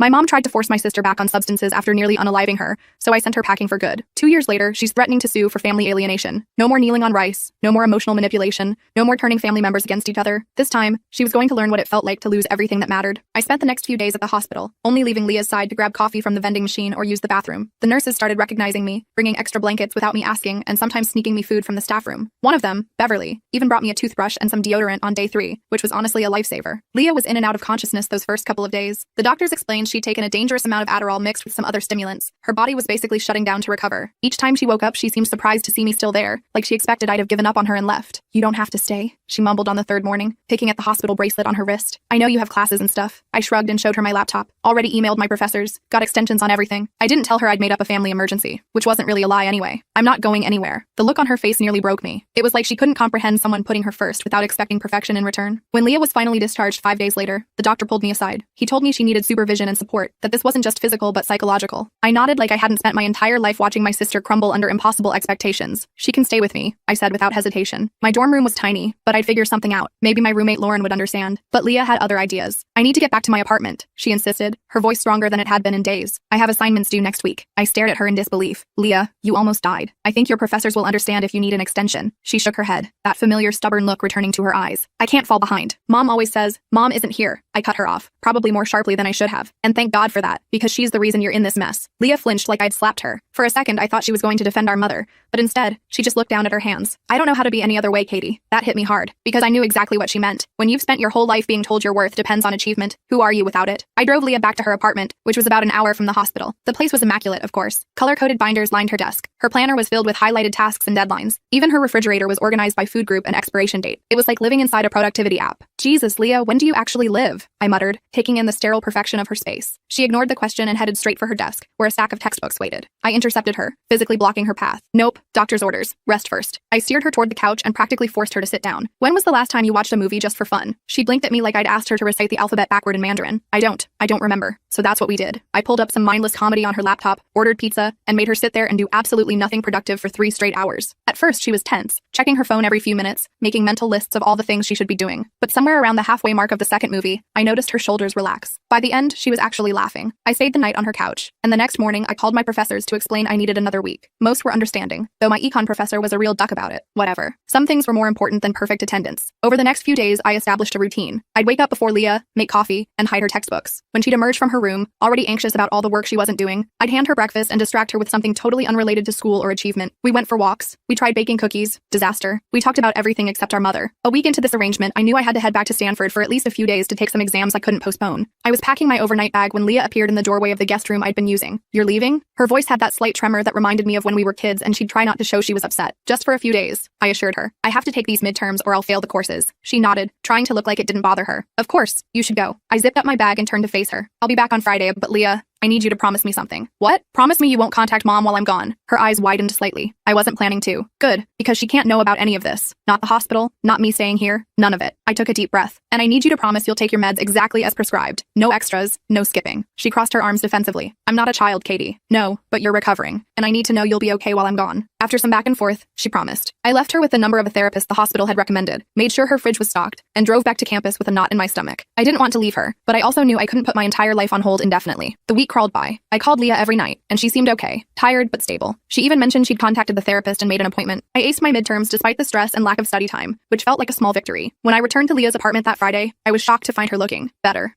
My mom tried to force my sister back on substances after nearly unaliving her, so I sent her packing for good. 2 years later, she's threatening to sue for family alienation. No more kneeling on rice, no more emotional manipulation, no more turning family members against each other. This time, she was going to learn what it felt like to lose everything that mattered. I spent the next few days at the hospital, only leaving Leah's side to grab coffee from the vending machine or use the bathroom. The nurses started recognizing me, bringing extra blankets without me asking, and sometimes sneaking me food from the staff room. One of them, Beverly, even brought me a toothbrush and some deodorant on day 3, which was honestly a lifesaver. Leah was in and out of consciousness those first couple of days. The doctors explained she'd taken a dangerous amount of Adderall mixed with some other stimulants. Her body was basically shutting down to recover. Each time she woke up, she seemed surprised to see me still there, like she expected I'd have given up on her and left. "You don't have to stay," she mumbled on the 3rd morning, picking at the hospital bracelet on her wrist. "I know you have classes and stuff." I shrugged and showed her my laptop. Already emailed my professors, got extensions on everything. I didn't tell her I'd made up a family emergency, which wasn't really a lie anyway. "I'm not going anywhere." The look on her face nearly broke me. It was like she couldn't comprehend someone putting her first without expecting perfection in return. When Leah was finally discharged 5 days later, the doctor pulled me aside. He told me she needed supervision and support, that this wasn't just physical but psychological. I nodded like I hadn't spent my entire life watching my sister crumble under impossible expectations. "She can stay with me," I said without hesitation. My dorm room was tiny, but I'd figure something out. Maybe my roommate Lauren would understand. But Leah had other ideas. "I need to get back to my apartment," she insisted, her voice stronger than it had been in days. "I have assignments due next week." I stared at her in disbelief. "Leah, you almost died. I think your professors will understand if you need an extension." She shook her head, that familiar stubborn look returning to her eyes. "I can't fall behind. Mom always says, Mom isn't here." I cut her off, probably more sharply than I should have. "And thank God for that, because she's the reason you're in this mess." Leah flinched like I'd slapped her. For a second, I thought she was going to defend our mother, but instead, she just looked down at her hands. "I don't know how to be any other way, Katie." That hit me hard, because I knew exactly what she meant. When you've spent your whole life being told your worth depends on achievement, who are you without it? I drove Leah back to her apartment, which was about an hour from the hospital. The place was immaculate, of course. Color-coded binders lined her desk. Her planner was filled with highlighted tasks and deadlines. Even her refrigerator was organized by food group and expiration date. It was like living inside a productivity app. "Jesus, Leah, when do you actually live?" I muttered, taking in the sterile perfection of her space. She ignored the question and headed straight for her desk, where a stack of textbooks waited. I intercepted her, physically blocking her path. "Nope, doctor's orders. Rest first." I steered her toward the couch and practically forced her to sit down. "When was the last time you watched a movie just for fun?" She blinked at me like I'd asked her to recite the alphabet backward in Mandarin. I don't remember. So that's what we did. I pulled up some mindless comedy on her laptop, ordered pizza, and made her sit there and do absolutely nothing productive for 3 straight hours. At first, she was tense, checking her phone every few minutes, making mental lists of all the things she should be doing. But somewhere around the halfway mark of the second movie, I noticed her shoulders relax. By the end, she was actually laughing. I stayed the night on her couch, and the next morning, I called my professors to explain I needed another week. Most were understanding, though my econ professor was a real duck about it. Whatever. Some things were more important than perfect attendance. Over the next few days, I established a routine. I'd wake up before Leah, make coffee, and hide her textbooks. When she'd emerge from her room, already anxious about all the work she wasn't doing, I'd hand her breakfast and distract her with something totally unrelated to school or achievement. We went for walks. We tried baking cookies. Disaster. We talked about everything except our mother. A week into this arrangement, I knew I had to head back to Stanford for at least a few days to take some exams I couldn't postpone. I was packing my overnight bag when Leah appeared in the doorway of the guest room I'd been using. "You're leaving?" Her voice had that slight tremor that reminded me of when we were kids, and she'd try not to show she was upset. "Just for a few days," I assured her. "I have to take these midterms or I'll fail the courses." She nodded, trying to look like it didn't bother her. "Of course, you should go." I zipped up my bag and turned to face her. "I'll be back on Friday, but Leah, I need you to promise me something." "What?" "Promise me you won't contact Mom while I'm gone." Her eyes widened slightly. I wasn't planning to. Good, because she can't know about any of this. Not the hospital, not me staying here, none of it. I took a deep breath. "And I need you to promise you'll take your meds exactly as prescribed. No extras, no skipping." She crossed her arms defensively. "I'm not a child, Katie." "No, but you're recovering, and I need to know you'll be okay while I'm gone." After some back and forth, she promised. I left her with the number of a therapist the hospital had recommended, made sure her fridge was stocked, and drove back to campus with a knot in my stomach. I didn't want to leave her, but I also knew I couldn't put my entire life on hold indefinitely. The week crawled by. I called Leah every night, and she seemed okay, tired but stable. She even mentioned she'd contacted the therapist and made an appointment. I aced my midterms despite the stress and lack of study time, which felt like a small victory. When I returned to Leah's apartment that Friday, I was shocked to find her looking better.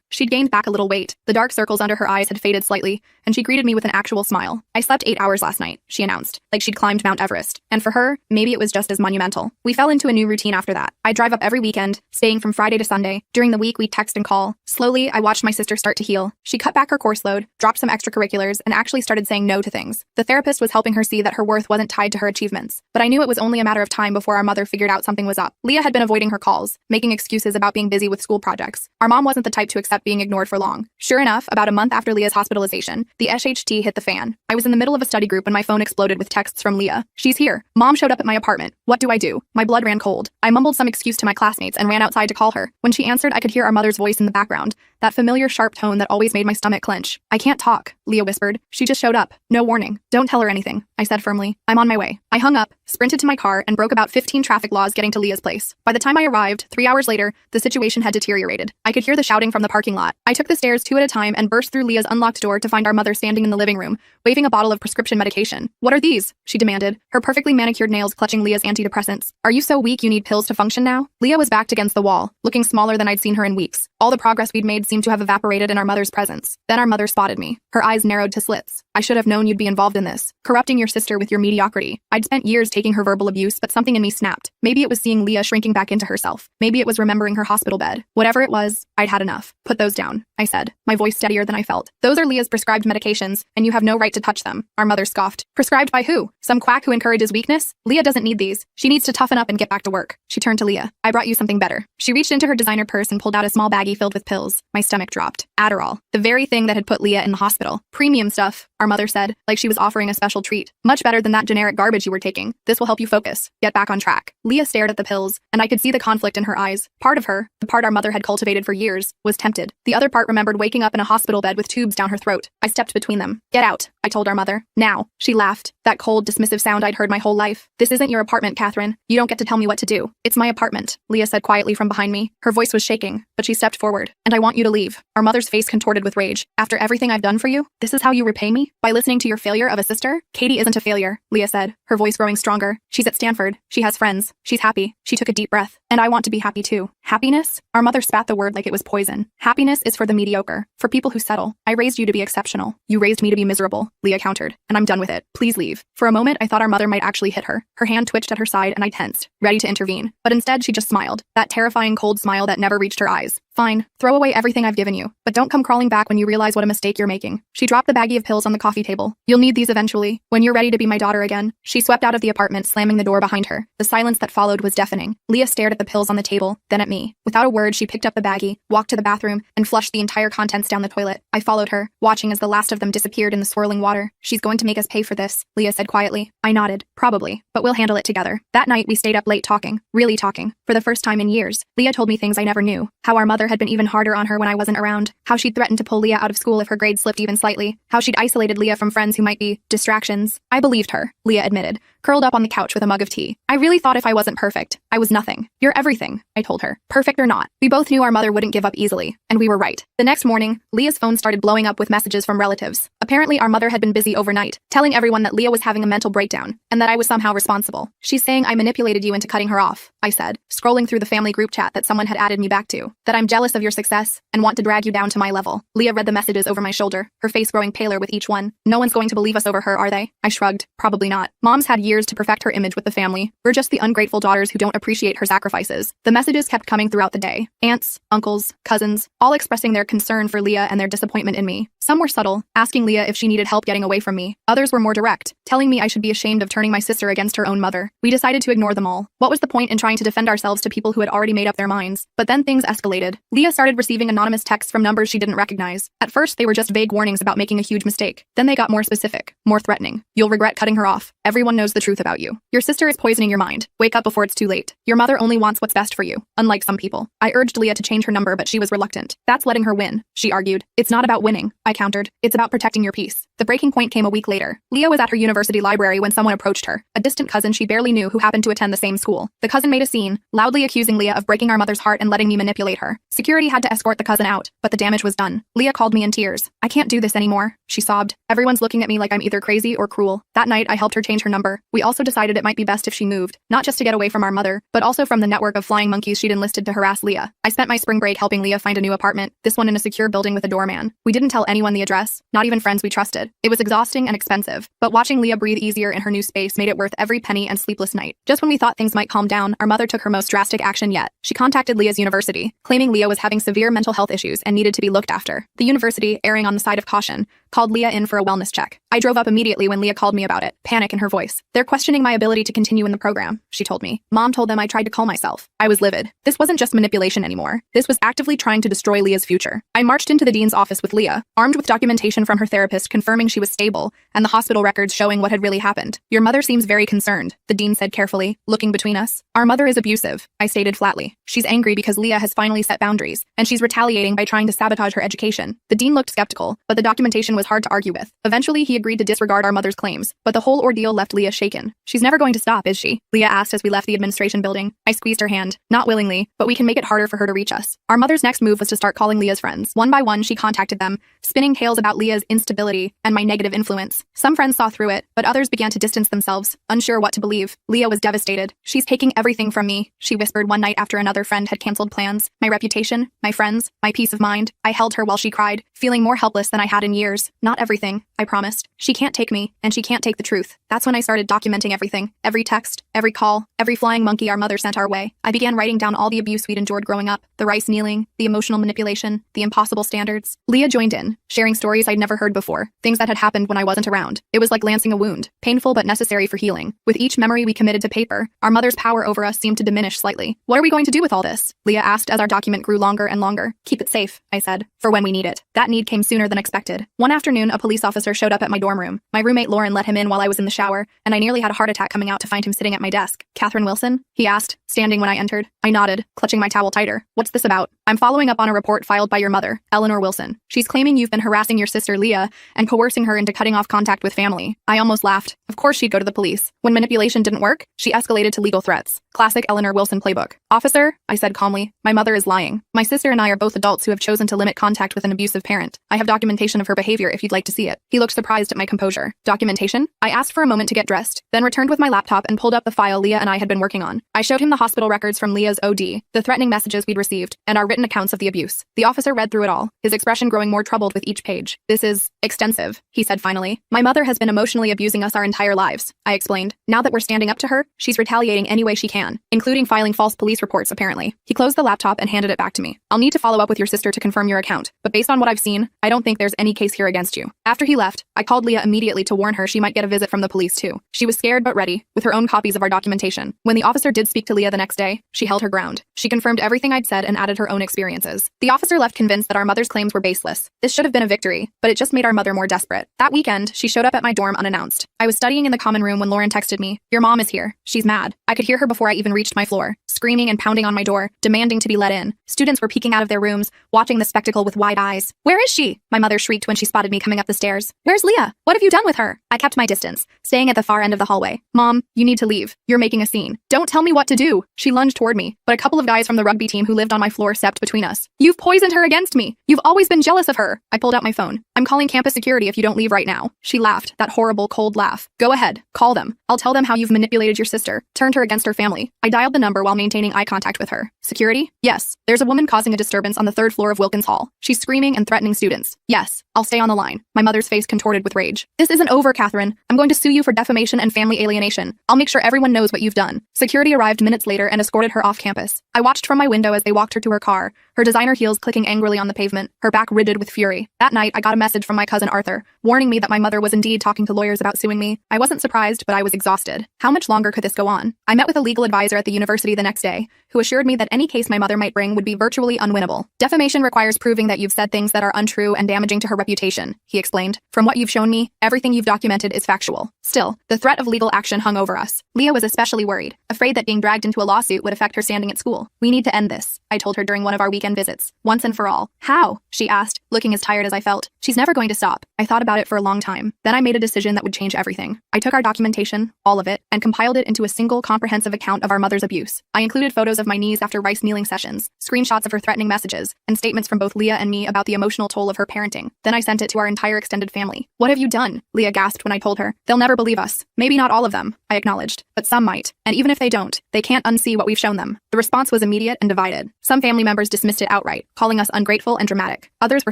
She'd gained back a little weight. The dark circles under her eyes had faded slightly, and she greeted me with an actual smile. "I slept 8 hours last night," she announced, like she'd climbed Mount Everest. And for her, maybe it was just as monumental. We fell into a new routine after that. I'd drive up every weekend, staying from Friday to Sunday. During the week, we'd text and call. Slowly, I watched my sister start to heal. She cut back her course load, dropped some extracurriculars, and actually started saying no to things. The therapist was helping her see that her worth wasn't tied to her achievements. But I knew it was only a matter of time before our mother figured out something was up. Leah had been avoiding her calls, making excuses about being busy with school projects. Our mom wasn't the type to accept being ignored for long. Sure enough, about a month after Leah's hospitalization, the SHT hit the fan. I was in the middle of a study group when my phone exploded with texts from Leah. "She's here. Mom showed up at my apartment. What do I do?" My blood ran cold. I mumbled some excuse to my classmates and ran outside to call her. When she answered, I could hear our mother's voice in the background, that familiar sharp tone that always made my stomach clench. "I can't talk," Leah whispered. "She just showed up. No warning. Don't tell her anything," I said firmly. "I'm on my way." I hung up, sprinted to my car, and broke about 15 traffic laws getting to Leah's place. By the time I arrived, 3 hours later, the situation had deteriorated. I could hear the shouting from the parking lot. I took the stairs 2 at a time and burst through Leah's unlocked door to find our mother standing in the living room, waving a bottle of prescription medication. "What are these?" she demanded, her perfectly manicured nails clutching Leah's antidepressants. "Are you so weak you need pills to function now?" Leah was backed against the wall, looking smaller than I'd seen her in weeks. All the progress we'd made seemed to have evaporated in our mother's presence. Then our mother spotted me. Her eyes narrowed to slits. "I should have known you'd be involved in this, corrupting your sister with your mediocrity." I'd spent years taking her verbal abuse, but something in me snapped. Maybe it was seeing Leah shrinking back into herself. Maybe it was remembering her hospital bed. Whatever it was, I'd had enough. "Put those down," I said, my voice steadier than I felt. "Those are Leah's prescribed medications, and you have no right to touch them." Our mother scoffed. "Prescribed by who? Some quack who encourages weakness? Leah doesn't need these. She needs to toughen up and get back to work." She turned to Leah. "I brought you something better." She reached into her designer purse and pulled out a small baggie filled with pills. My stomach dropped. Adderall. The very thing that had put Leah in the hospital. "Premium stuff," our mother said, like she was offering a special treat. "Much better than that generic garbage you were taking. This will help you focus. Get back on track." Leah stared at the pills, and I could see the conflict in her eyes. Part of her, the part our mother had cultivated for years, was tempted. The other part remembered waking up in a hospital bed with tubes down her throat. I stepped between them. "Get out," I told our mother. "Now." She laughed. That cold, dismissive sound I'd heard my whole life. "This isn't your apartment, Catherine. You don't get to tell me what to do." "It's my apartment," Leah said quietly from behind me. Her voice was shaking, but she stepped forward. "And I want you to leave." Our mother's face contorted with rage. "After everything I've done for you? This is how you repay me? By listening to your failure of a sister?" "Katie isn't a failure," Leah said, her voice growing stronger. "She's at Stanford. She has friends. She's happy." She took a deep breath. "And I want to be happy too." "Happiness?" Our mother spat the word like it was poison. "Happiness is for the mediocre, for people who settle. I raised you to be exceptional. You raised me to be miserable," Leah countered. "And I'm done with it. Please leave." For a moment, I thought our mother might actually hit her. Her hand twitched at her side and I tensed, ready to intervene. But instead, she just smiled. That terrifying cold smile that never reached her eyes. "Fine. Throw away everything I've given you. But don't come crawling back when you realize what a mistake you're making." She dropped the baggie of pills on the coffee table. "You'll need these eventually, when you're ready to be my daughter again." She swept out of the apartment, slamming the door behind her. The silence that followed was deafening. Leah stared at the pills on the table, then at me. Without a word, she picked up the baggie, walked to the bathroom, and flushed the entire contents down the toilet. I followed her, watching as the last of them disappeared in the swirling water. "She's going to make us pay for this," Leah said quietly. I nodded. "Probably, but we'll handle it together." That night, we stayed up late talking, really talking, for the first time in years. Leah told me things I never knew. How our mother had been even harder on her when I wasn't around. How she'd threatened to pull Leah out of school if her grades slipped even slightly. How she'd isolated Leah from friends who might be distractions. I believed her, Leah admitted, curled up on the couch with a mug of tea. "I really thought if I wasn't perfect, I was nothing. You're everything," I told her. Perfect or not. We both knew our mother wouldn't give up easily, and we were right. The next morning, Leah's phone started blowing up with messages from relatives. Apparently, our mother had been busy overnight, telling everyone that Leah was having a mental breakdown, and that I was somehow responsible. "She's saying I manipulated you into cutting her off," I said, scrolling through the family group chat that someone had added me back to. "That I'm jealous of your success, and want to drag you down to my level." Leah read the messages over my shoulder, her face growing paler with each one. "No one's going to believe us over her, are they?" I shrugged. "Probably not. Mom's had years to perfect her image with the family. We're just the ungrateful daughters who don't appreciate her sacrifices." The messages kept coming throughout the day. Aunts, uncles, cousins, all expressing their concern for Leah and their disappointment in me. Some were subtle, asking Leah if she needed help getting away from me. Others were more direct, telling me I should be ashamed of turning my sister against her own mother. We decided to ignore them all. What was the point in trying to defend ourselves to people who had already made up their minds? But then things escalated. Leah started receiving anonymous texts from numbers she didn't recognize. At first, they were just vague warnings about making a huge mistake. Then they got more specific, more threatening. "You'll regret cutting her off. Everyone knows the truth about you. Your sister is poisoning your mind. Wake up before it's too late. Your mother only wants what's best for you, unlike some people." I urged Leah to change her number, but she was reluctant. "That's letting her win," she argued. "It's not about winning," I countered. "It's about protecting your peace." The breaking point came a week later. Leah was at her university library when someone approached her, a distant cousin she barely knew who happened to attend the same school. The cousin made a scene, loudly accusing Leah of breaking our mother's heart and letting me manipulate her. Security had to escort the cousin out, but the damage was done. Leah called me in tears. "I can't do this anymore," she sobbed. "Everyone's looking at me like I'm either crazy or cruel." That night, I helped her change her number. We also decided it might be best if she moved, not just to get away from our mother, but also from the network of flying monkeys she'd enlisted to harass Leah. I spent my spring break helping Leah find a new apartment, this one in a secure building with a doorman. We didn't tell anyone the address, not even friends we trusted. It was exhausting and expensive, but watching Leah breathe easier in her new space made it worth every penny and sleepless night. Just when we thought things might calm down, our mother took her most drastic action yet. She contacted Leah's university, claiming Leah was having severe mental health issues and needed to be looked after. The university, erring on the side of caution, called Leah in for a wellness check. I drove up immediately when Leah called me about it, panic in her voice. "They're questioning my ability to continue in the program," she told me. "Mom told them I tried to call myself." I was livid. This wasn't just manipulation anymore. This was actively trying to destroy Leah's future. I marched into the dean's office with Leah, armed with documentation from her therapist confirming she was stable, and the hospital records showing what had really happened. "Your mother seems very concerned," the dean said carefully, looking between us. "Our mother is abusive," I stated flatly. "She's angry because Leah has finally set boundaries, and she's retaliating by trying to sabotage her education." The dean looked skeptical, but the documentation was hard to argue with. Eventually, he agreed to disregard our mother's claims, but the whole ordeal left Leah shaking shaken. She's never going to stop, is she? Leah asked as we left the administration building. I squeezed her hand. Not willingly, but we can make it harder for her to reach us. Our mother's next move was to start calling Leah's friends. One by one, she contacted them, spinning tales about Leah's instability and my negative influence. Some friends saw through it, but others began to distance themselves, unsure what to believe. Leah was devastated. She's taking everything from me, she whispered one night after another friend had canceled plans. My reputation, my friends, my peace of mind. I held her while she cried, feeling more helpless than I had in years. Not everything, I promised. She can't take me, and she can't take the truth. That's when I started documenting everything. Every text, every call, every flying monkey our mother sent our way. I began writing down all the abuse we'd endured growing up, the rice kneeling, the emotional manipulation, the impossible standards. Leah joined in, sharing stories I'd never heard before, things that had happened when I wasn't around. It was like lancing a wound, painful but necessary for healing. With each memory we committed to paper, our mother's power over us seemed to diminish slightly. What are we going to do with all this? Leah asked as our document grew longer and longer. Keep it safe, I said, for when we need it. That need came sooner than expected. One afternoon, a police officer showed up at my dorm room. My roommate Lauren let him in while I was in the shower, and I nearly had a heart attack coming out to find him sitting at my desk. Catherine Wilson? He asked, standing when I entered. I nodded, clutching my towel tighter. What's this about? I'm following up on a report filed by your mother, Eleanor Wilson. She's claiming you've been harassing your sister Leah and coercing her into cutting off contact with family. I almost laughed. Of course she'd go to the police. When manipulation didn't work, she escalated to legal threats. Classic Eleanor Wilson playbook. Officer, I said calmly, my mother is lying. My sister and I are both adults who have chosen to limit contact with an abusive parent. I have documentation of her behavior if you'd like to see it. He looked surprised at my composure. Documentation? I asked for a moment to get dressed, then returned with my laptop and pulled up the file Leah and I had been working on. I showed him the hospital records from Leah's OD, the threatening messages we'd received, and our written accounts of the abuse. The officer read through it all, his expression growing more troubled with each page. This is extensive, he said finally. My mother has been emotionally abusing us our entire lives, I explained. Now that we're standing up to her, she's retaliating any way she can, including filing false police reports apparently. He closed the laptop and handed it back to me. I'll need to follow up with your sister to confirm your account, but based on what I've seen, I don't think there's any case here against you. After he left, I called Leah immediately to warn her she might get a visit from the police too. She was scared but ready, with her own copies of our documentation. When the officer did speak to Leah the next day, she held her ground. She confirmed everything I'd said and added her own experiences. The officer left convinced that our mother's claims were baseless. This should have been a victory, but it just made our mother more desperate. That weekend, she showed up at my dorm unannounced. I was studying in the common room when Lauren texted me, "Your mom is here. She's mad." I could hear her before I even reached my floor, screaming and pounding on my door, demanding to be let in. Students were peeking out of their rooms, watching the spectacle with wide eyes. "Where is she?" my mother shrieked when she spotted me coming up the stairs. "Where's Leah? What have you done with her?" I kept my distance, staying at the far end of the hallway. "Mom, you need to leave. You're making a scene. Don't tell me what to do." She lunged toward me, but a couple of guys from the rugby team who lived on my floor stepped between us. "You've poisoned her against me. You've always been jealous of her." I pulled out my phone. "I'm calling campus security if you don't leave right now." She laughed, that horrible, cold laugh. "Go ahead. Call them. I'll tell them how you've manipulated your sister, turned her against her family." I dialed the number while maintaining eye contact with her. "Security? Yes. There's a woman causing a disturbance on the 3rd floor of Wilkins Hall. She's screaming and threatening students." "Yes. I'll stay on the line." My mother's face contorted with rage. "This isn't over, Catherine. I'm going to sue you for defamation and family alienation. I'll make sure everyone knows what you've done." Security arrived minutes later and escorted her off campus. I watched from my window as they walked her to her car, her designer heels clicking angrily on the pavement, her back riddled with fury. That night, I got a message from my cousin Arthur, warning me that my mother was indeed talking to lawyers about suing me. I wasn't surprised, but I was exhausted. How much longer could this go on? I met with a legal advisor at the university the next day, who assured me that any case my mother might bring would be virtually unwinnable. "Defamation requires proving that you've said things that are untrue and damaging to her reputation," he explained. "From what you've shown me, everything you've documented is factual." Still, the threat of legal action hung over us. Leah was especially worried, afraid that being dragged into a lawsuit would affect her standing at school. "We need to end this," I told her during one of our weekend visits, once and for all. "How?" she asked, looking as tired as I felt. "She's never going to stop." I thought about it for a long time. Then I made a decision that would change everything. I took our documentation, all of it, and compiled it into a single comprehensive account of our mother's abuse. I included photos of my knees after rice kneeling sessions, screenshots of her threatening messages, and statements from both Leah and me about the emotional toll of her parenting. Then I sent it to our entire extended family. "What have you done?" Leah gasped when I told her. "They'll never believe us." "Maybe not all of them," I acknowledged, "but some might. And even if they don't, they can't unsee what we've shown them." The response was immediate and divided. Some family members dismissed it outright, calling us ungrateful and dramatic. Others were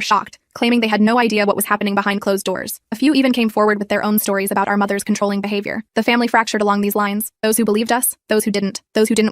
shocked, claiming they had no idea what was happening behind closed doors. A few even came forward with their own stories about our mother's controlling behavior. The family fractured along these lines. Those who believed us, those who didn't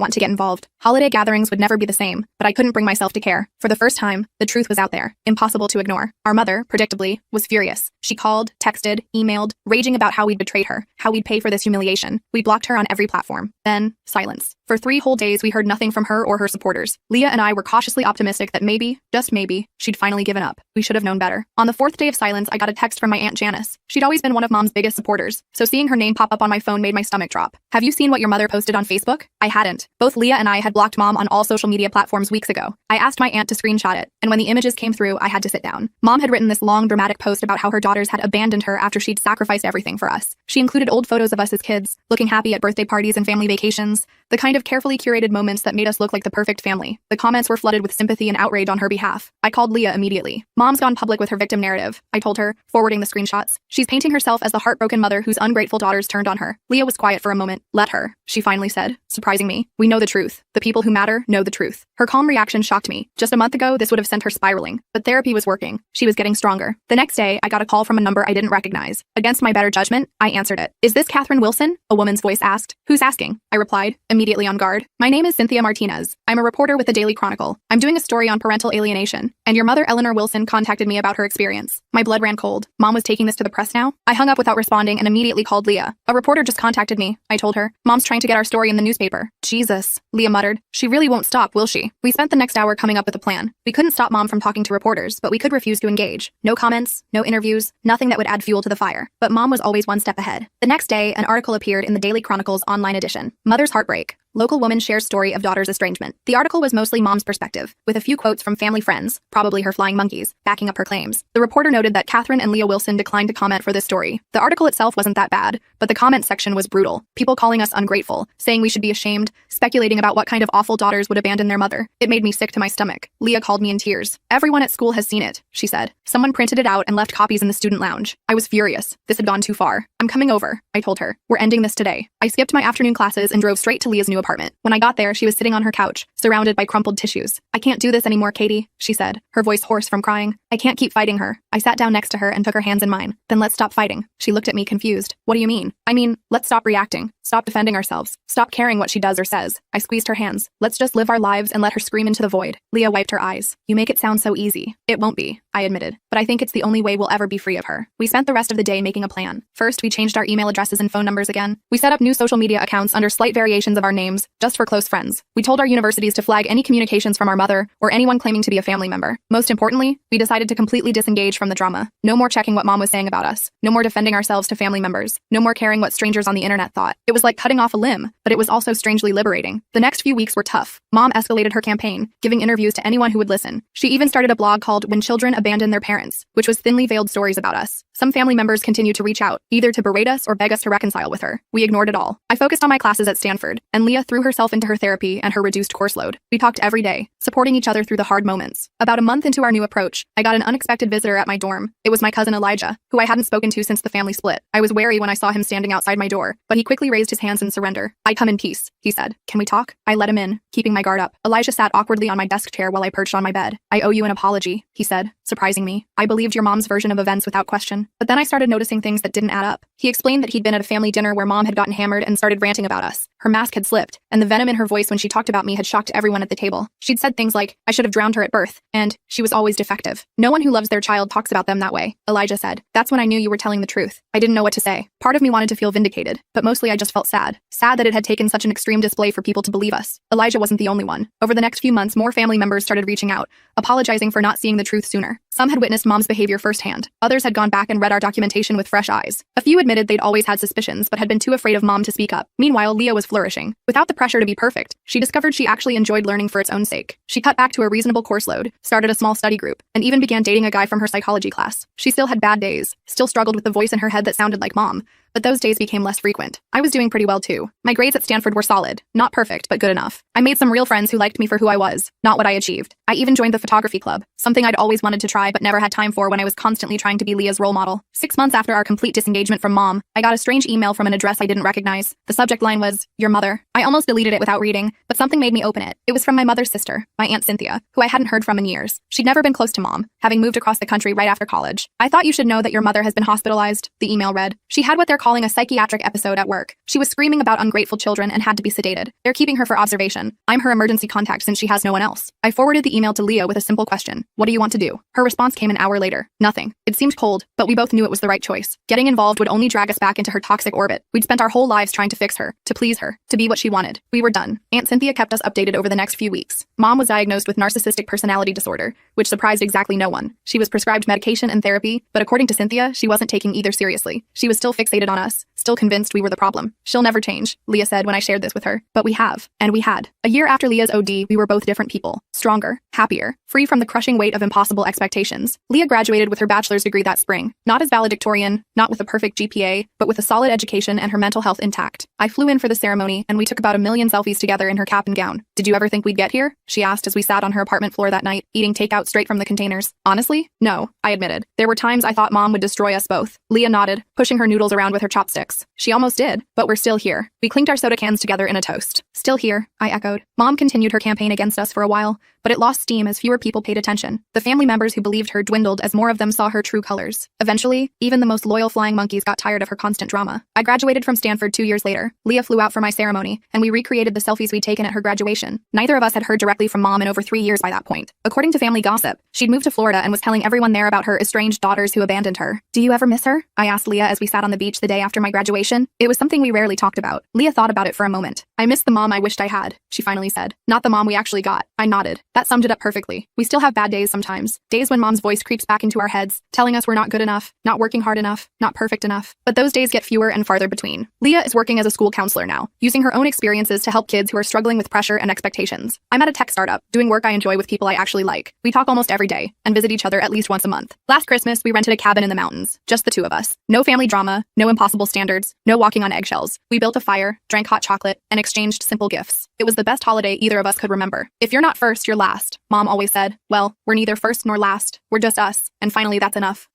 want to get involved. Holiday gatherings would never be the same, but I couldn't bring myself to care. For the first time, the truth was out there, impossible to ignore. Our mother, predictably, was furious. She called, texted, emailed, raging about how we'd betrayed her, how we'd pay for this humiliation. We blocked her on every platform. Then, silence. For 3 whole days, we heard nothing from her or her supporters. Leah and I were cautiously optimistic that maybe, just maybe, she'd finally given up. We should have known better. On the 4th day of silence, I got a text from my Aunt Janice. She'd always been one of Mom's biggest supporters, so seeing her name pop up on my phone made my stomach drop. "Have you seen what your mother posted on Facebook?" I hadn't. Both Leah and I had blocked Mom on all social media platforms weeks ago. I asked my aunt to screenshot it, and when the images came through, I had to sit down. Mom had written this long, dramatic post about how her daughters had abandoned her after she'd sacrificed everything for us. She included old photos of us as kids, looking happy at birthday parties and family vacations, the kind of carefully curated moments that made us look like the perfect family. The comments were flooded with sympathy and outrage on her behalf. I called Leah immediately. "Mom's gone public with her victim narrative," I told her, forwarding the screenshots. "She's painting herself as the heartbroken mother whose ungrateful daughters turned on her." Leah was quiet for a moment. "Let her," she finally said, surprising me. "We know the truth. The people who matter know the truth." Her calm reaction shocked me. Just a month ago, this would have sent her spiraling. But therapy was working. She was getting stronger. The next day, I got a call from a number I didn't recognize. Against my better judgment, I answered it. "Is this Catherine Wilson?" a woman's voice asked. "Who's asking?" I replied, immediately on guard. "My name is Cynthia Martinez. I'm a reporter with the Daily Chronicle. I'm doing a story on parental alienation, and your mother Eleanor Wilson contacted me about her experience." My blood ran cold. Mom was taking this to the press now? I hung up without responding and immediately called Leah. "A reporter just contacted me," I told her. "Mom's trying to get our story in the newspaper." "Jesus," Leah muttered. "She really won't stop, will she?" We spent the next hour coming up with a plan. We couldn't stop Mom from talking to reporters, but we could refuse to engage. No comments, no interviews, nothing that would add fuel to the fire. But Mom was always one step ahead. The next day, an article appeared in the Daily Chronicle's online edition. "Mother's Heartbreak. Local woman shares story of daughter's estrangement." The article was mostly Mom's perspective, with a few quotes from family friends, probably her flying monkeys, backing up her claims. The reporter noted that Catherine and Leah Wilson declined to comment for this story. The article itself wasn't that bad, but the comment section was brutal. People calling us ungrateful, saying we should be ashamed, speculating about what kind of awful daughters would abandon their mother. It made me sick to my stomach. Leah called me in tears. "Everyone at school has seen it," she said. "Someone printed it out and left copies in the student lounge." I was furious. This had gone too far. "I'm coming over," I told her. "We're ending this today." I skipped my afternoon classes and drove straight to Leah's new apartment. When I got there, she was sitting on her couch, surrounded by crumpled tissues. "I can't do this anymore, Katie," she said, her voice hoarse from crying. "I can't keep fighting her." I sat down next to her and took her hands in mine. "Then let's stop fighting." She looked at me confused. "What do you mean?" "I mean, let's stop reacting. Stop defending ourselves. Stop caring what she does or says." I squeezed her hands. "Let's just live our lives and let her scream into the void." Leah wiped her eyes. "You make it sound so easy." "It won't be," I admitted. "But I think it's the only way we'll ever be free of her." We spent the rest of the day making a plan. First, we changed our email addresses and phone numbers again. We set up new social media accounts under slight variations of our names, just for close friends. We told our universities to flag any communications from our mother or anyone claiming to be a family member. Most importantly, we decided to completely disengage from the drama. No more checking what Mom was saying about us. No more defending ourselves to family members. No more caring what strangers on the internet thought. It was like cutting off a limb, but it was also strangely liberating. The next few weeks were tough. Mom escalated her campaign, giving interviews to anyone who would listen. She even started a blog called "When Children Abandon Their Parents," which was thinly veiled stories about us. Some family members continued to reach out, either to berate us or beg us to reconcile with her. We ignored it all. I focused on my classes at Stanford, and Leah threw herself into her therapy and her reduced course load. We talked every day, supporting each other through the hard moments. About a month into our new approach, I got an unexpected visitor at my dorm. It was my cousin Elijah, who I hadn't spoken to since the family split. I was wary when I saw him standing outside my door, but he quickly raised his hands in surrender. "I come in peace," he said. "Can we talk?" I let him in, keeping my guard up. Elijah sat awkwardly on my desk chair while I perched on my bed. "I owe you an apology," he said, surprising me. "I believed your mom's version of events without question. But then I started noticing things that didn't add up." He explained that he'd been at a family dinner where Mom had gotten hammered and started ranting about us. Her mask had slipped, and the venom in her voice when she talked about me had shocked everyone at the table. She'd said things like, "I should have drowned her at birth," and "she was always defective." "No one who loves their child talks about them that way," Elijah said. "That's when I knew you were telling the truth." I didn't know what to say. Part of me wanted to feel vindicated, but mostly I just felt sad. Sad that it had taken such an extreme display for people to believe us. Elijah wasn't the only one. Over the next few months, more family members started reaching out, apologizing for not seeing the truth sooner. Some had witnessed Mom's behavior firsthand. Others had gone back and read our documentation with fresh eyes. A few admitted they'd always had suspicions but had been too afraid of Mom to speak up. Meanwhile, Leah was flourishing. Without the pressure to be perfect, she discovered she actually enjoyed learning for its own sake. She cut back to a reasonable course load, started a small study group, and even began dating a guy from her psychology class. She still had bad days, still struggled with the voice in her head that sounded like Mom, but those days became less frequent. I was doing pretty well too. My grades at Stanford were solid, not perfect, but good enough. I made some real friends who liked me for who I was, not what I achieved. I even joined the photography club, something I'd always wanted to try but never had time for when I was constantly trying to be Leah's role model. 6 months after our complete disengagement from Mom, I got a strange email from an address I didn't recognize. The subject line was, "Your mother." I almost deleted it without reading, but something made me open it. It was from my mother's sister, my Aunt Cynthia, who I hadn't heard from in years. She'd never been close to Mom, having moved across the country right after college. "I thought you should know that your mother has been hospitalized," the email read. "She had what they're they're calling a psychiatric episode at work. She was screaming about ungrateful children and had to be sedated. They're keeping her for observation. I'm her emergency contact since she has no one else. I forwarded the email to Leah with a simple question. What do you want to do? Her response came an hour later. Nothing. It seemed cold, but we both knew it was the right choice. Getting involved would only drag us back into her toxic orbit. We'd spent our whole lives trying to fix her, to please her, to be what she wanted. We were done. Aunt Cynthia kept us updated over the next few weeks. Mom was diagnosed with narcissistic personality disorder, which surprised exactly no one. She was prescribed medication and therapy, but according to Cynthia, she wasn't taking either seriously. She was still fixated on us, still convinced we were the problem. She'll never change, Leah said when I shared this with her. But we have. And we had. A year after Leah's OD, we were both different people. Stronger, happier, free from the crushing weight of impossible expectations. Leah graduated with her bachelor's degree that spring. Not as valedictorian, not with a perfect GPA, but with a solid education and her mental health intact. I flew in for the ceremony, and we took about 1 million selfies together in her cap and gown. Did you ever think we'd get here? She asked as we sat on her apartment floor that night, eating takeout straight from the containers. Honestly, no, I admitted. There were times I thought Mom would destroy us both. Leah nodded, pushing her noodles around with her chopsticks. She almost did, but we're still here. We clinked our soda cans together in a toast. Still here, I echoed. Mom continued her campaign against us for a while, but it lost steam as fewer people paid attention. The family members who believed her dwindled as more of them saw her true colors. Eventually, even the most loyal flying monkeys got tired of her constant drama. I graduated from Stanford 2 years later. Leah flew out for my ceremony, and we recreated the selfies we'd taken at her graduation. Neither of us had heard directly from Mom in over 3 years by that point. According to family gossip, she'd moved to Florida and was telling everyone there about her estranged daughters who abandoned her. Do you ever miss her? I asked Leah as we sat on the beach the day after my graduation. It was something we rarely talked about. Leah thought about it for a moment. I miss the mom I wished I had, she finally said. Not the mom we actually got. I nodded. That summed it up perfectly. We still have bad days sometimes. Days when Mom's voice creeps back into our heads, telling us we're not good enough, not working hard enough, not perfect enough. But those days get fewer and farther between. Leah is working as a school counselor now, using her own experiences to help kids who are struggling with pressure and expectations. I'm at a tech startup, doing work I enjoy with people I actually like. We talk almost every day, and visit each other at least once a month. Last Christmas, we rented a cabin in the mountains, just the two of us. No family drama, no impossible standards, no walking on eggshells. We built a fire, drank hot chocolate, and exchanged simple gifts. It was the best holiday either of us could remember. If you're not first, you're last, Mom always said. Well, we're neither first nor last. We're just us, and finally that's enough.